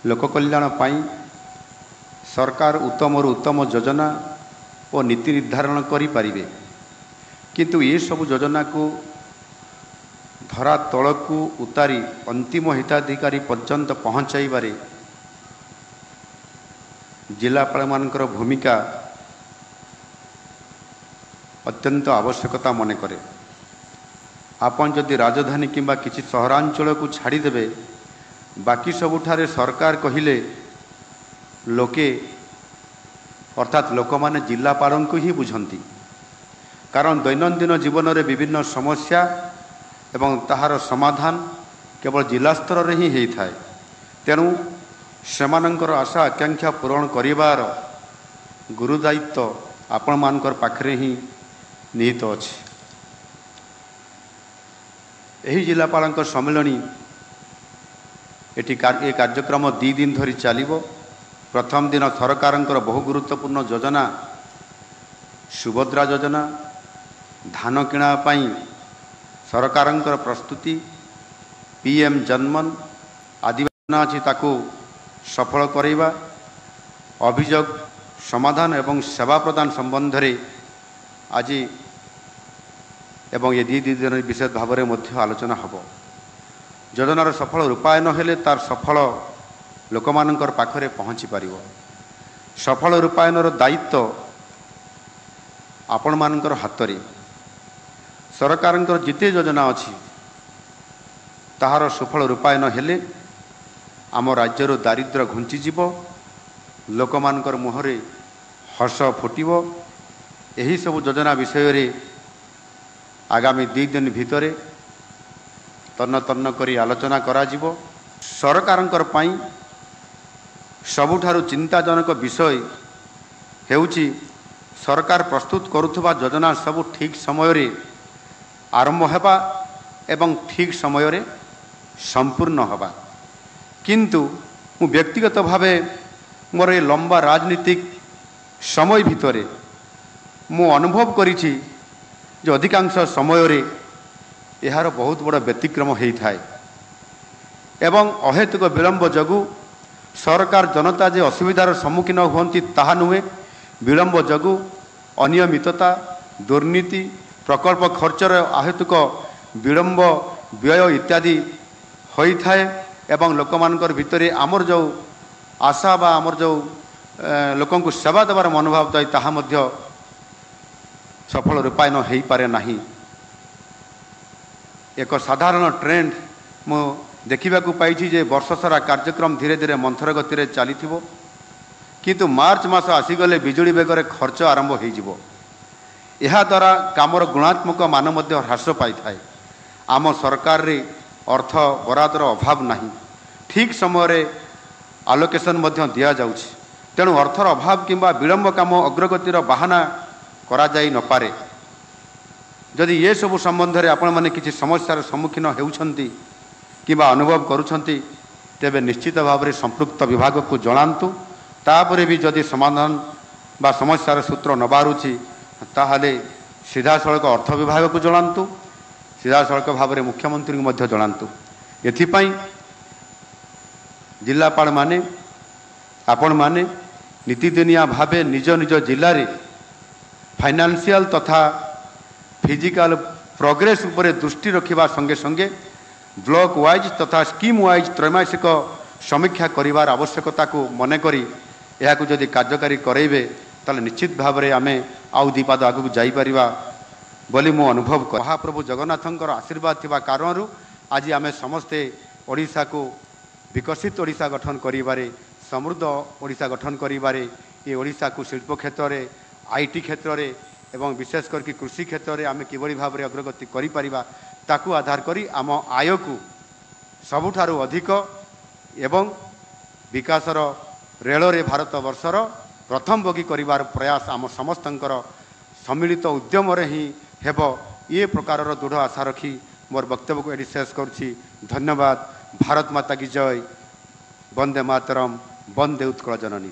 लोक कल्याण पाई सरकार उत्तम उत्तम योजना और नीति निर्धारण करें किंतु ये सब योजना को धरा तल को उतारी अंतिम हिताधिकारी पर्यंत पहुँचाइबारे जिलापाल मानकर भूमिका अत्यंत आवश्यकता मन करे। आपन जदि राजधानी किंबा किसी सहरांचल को छाड़ीदेवे बाकी सबुठारे सरकार कहिले लोके अर्थात लोक माने जिलापाल को ही बुझंती कारण दैनंदिन जीवन में विभिन्न समस्या एवं ताहार समाधान केवल जिला स्तर रे ही होता है। तेणु सेमानंकर आशा आकांक्षा पूरण करिवार गुरुदायित्व आपण मानकर पाखरे ही निहित अछि। एही जिलापाल सम्मेलनी एटी ए कार्यक्रम 2 दिन धरी चलिबो। प्रथम दिन सरकार बहु गुरुत्वपूर्ण योजना सुभद्रा योजना धान किणा पाई सरकार प्रस्तुति पीएम जनमन आदि योजना अछि ताकू सफल करैबा अभियोग समाधान एवं सेवा प्रदान संबंध रे आज एवं ये 2 दिन विशेष भाव में आलोचना हब। योजनार सफल रूपायन हेले तार सफल लोक मानकर पाखरे पहुँची पारिबो। सफल रूपायनर दायित्व आपण मानकर हाथ रे। सरकार जिते योजना अच्छी ताहार सफल रूपायन हेले आम राज्यर दारिद्र्य घुंचीजीव लोक मानकर मुहरे हस फुटिब। यही सब योजना विषय रे आगामी 2 दिन भितरे तन्न तन्न करी आलोचना करा जिवो। सरकारंकर पाई सबुठारु चिंताजनक विषय हेउची सरकार प्रस्तुत करुथबा योजना सब ठीक समय रे आरंभ हेबा एवं ठीक समय रे संपूर्ण हवा। किंतु मु व्यक्तिगत भावे मोर ए लंबा राजनीतिक समय भितरे मु अनुभव करिछि जे अधिकांश समय रे यार बहुत बड़ व्यतिक्रम होता है एवं अहेतुक विलंब जगु सरकार जनता जे असुविधार सम्मुखीन हुअन्ति ताहा नुहे। विलंब जगु अनियमितता दुर्नीति प्रकल्प खर्चर अहेतुक विलंब व्यय इत्यादि होता है एवं लोक मानकर भितरे आमर जो आशा बा आमर जो लोकं को सेवा देवार मनोभाव थाए ताहा मध्य सफल रूपायन हो पारे नाही। एक साधारण ट्रेंड मु देखा पाई जे वर्ष सारा कार्यक्रम धीरे धीरे मंथर गति रे चलीथिबो किंतु मार्च मास आसीगले बिजुली बेगर खर्च आरंभ हो यह द्वारा कामर गुणात्मक मान मध्य ह्रास पाई थाए। आम सरकार रे अर्थ बरादर अभाव नहीं ठीक समय रे आलोकेशन मध्य दिया जाउछि। तेणु अर्थर अभाव किंबा विलंब काम अग्रगतिर बाहाना करा जाई न पारे। जदि ये सब संबंध में आपण माने किसी समस्यार सम्मुखीन होउछंती किंबा अनुभव करुछंती तेबे निश्चित भाव में संपृक्त विभाग को जणांतु। तापरे भी जदि समाधान बा समस्यार सूत्र न बारुछि ताहले सीधा सड़क अर्थ विभाग को जणांतु सीधा सड़क भाव में मुख्यमंत्री को जणांतु। एथिपाई जिलापाल माने आपण माने नीतिदिनिया भावे निज निज जिले में फाइनेंशियल तथा फिजिकल प्रोग्रेस उपरे दृष्टि रखिबा संगे संगे ब्लॉक वाइज तथा स्कीम वाइज त्रैमासिक समीक्षा करिवार आवश्यकता को मने करी यह जदि कार्यकारी करेबे ताले निश्चित भाव में आमे आउ 2 पाद आगु जाई परिबा बोली मु अनुभव कर। महाप्रभु जगन्नाथंकर आशीर्वाद थिबा कारणरू आज आमे समस्ते ओडिशा को विकसित ओडिशा गठन करिबारे समृद्ध ओडिशा गठन करिबारे ये ओडिशा को शिल्प क्षेत्र में आईटी क्षेत्र में एवं विशेष करके कृषि क्षेत्र में आम किभली भाव में अग्रगति करिपारिबा ताकू आधार करी आम आय को सबुठारु अधिक एवं विकासर रेल रे भारत वर्षर प्रथम बगी करिवार प्रयास आम समस्तंकर सम्मिलित उद्यम रे ही हेबो ये प्रकार दृढ़ आशा रखी मोर वक्तव्य को एटी शेष करुछि। धन्यवाद। भारत माता की जय। वंदे मातरम। वंदे उत्कल जननी।